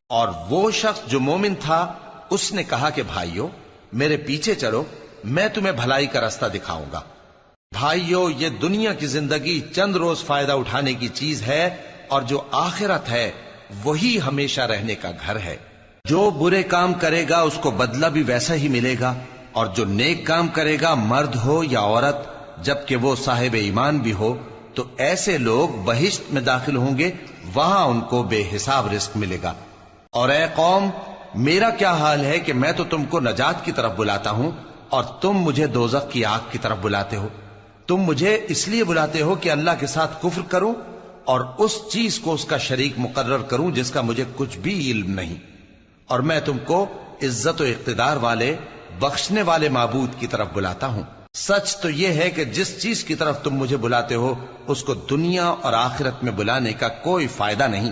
اور وہ شخص جو مومن تھا اس نے کہا کہ بھائیو میرے پیچھے چلو، میں تمہیں بھلائی کا راستہ دکھاؤں گا۔ بھائیو یہ دنیا کی زندگی چند روز فائدہ اٹھانے کی چیز ہے، اور جو آخرت ہے وہی ہمیشہ رہنے کا گھر ہے۔ جو برے کام کرے گا اس کو بدلہ بھی ویسا ہی ملے گا، اور جو نیک کام کرے گا مرد ہو یا عورت جبکہ وہ صاحب ایمان بھی ہو تو ایسے لوگ بہشت میں داخل ہوں گے، وہاں ان کو بے حساب رزق ملے گا۔ اور اے قوم میرا کیا حال ہے کہ میں تو تم کو نجات کی طرف بلاتا ہوں اور تم مجھے دوزخ کی آگ کی طرف بلاتے ہو۔ تم مجھے اس لیے بلاتے ہو کہ اللہ کے ساتھ کفر کروں اور اس چیز کو اس کا شریک مقرر کروں جس کا مجھے کچھ بھی علم نہیں، اور میں تم کو عزت و اقتدار والے بخشنے والے معبود کی طرف بلاتا ہوں۔ سچ تو یہ ہے کہ جس چیز کی طرف تم مجھے بلاتے ہو اس کو دنیا اور آخرت میں بلانے کا کوئی فائدہ نہیں،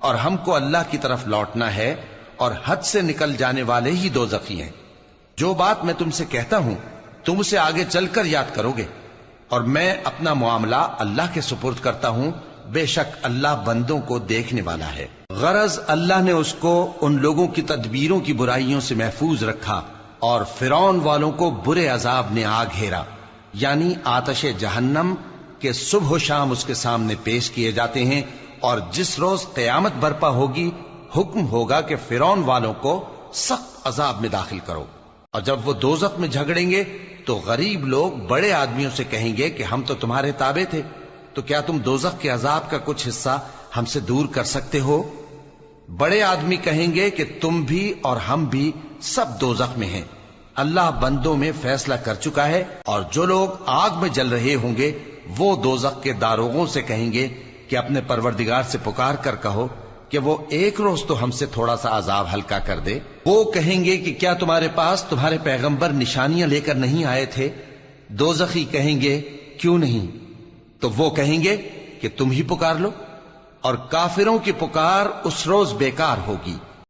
اور ہم کو اللہ کی طرف لوٹنا ہے، اور حد سے نکل جانے والے ہی دوزخی ہیں۔ جو بات میں تم سے کہتا ہوں تم اسے آگے چل کر یاد کرو گے، اور میں اپنا معاملہ اللہ کے سپرد کرتا ہوں، بے شک اللہ بندوں کو دیکھنے والا ہے۔ غرض اللہ نے اس کو ان لوگوں کی تدبیروں کی برائیوں سے محفوظ رکھا، اور فرعون والوں کو برے عذاب نے آ گھیرا، یعنی آتش جہنم کے صبح و شام اس کے سامنے پیش کیے جاتے ہیں، اور جس روز قیامت برپا ہوگی حکم ہوگا کہ فرعون والوں کو سخت عذاب میں داخل کرو۔ اور جب وہ دوزخ میں جھگڑیں گے تو غریب لوگ بڑے آدمیوں سے کہیں گے کہ ہم تو تمہارے تابع تھے، تو کیا تم دوزخ کے عذاب کا کچھ حصہ ہم سے دور کر سکتے ہو؟ بڑے آدمی کہیں گے کہ تم بھی اور ہم بھی سب دوزخ میں ہیں، اللہ بندوں میں فیصلہ کر چکا ہے۔ اور جو لوگ آگ میں جل رہے ہوں گے وہ دوزخ کے داروغوں سے کہیں گے کہ اپنے پروردگار سے پکار کر کہو کہ وہ ایک روز تو ہم سے تھوڑا سا عذاب ہلکا کر دے۔ وہ کہیں گے کہ کیا تمہارے پاس تمہارے پیغمبر نشانیاں لے کر نہیں آئے تھے؟ دوزخی کہیں گے کیوں نہیں؟ تو وہ کہیں گے کہ تم ہی پکار لو، اور کافروں کی پکار اس روز بیکار ہوگی۔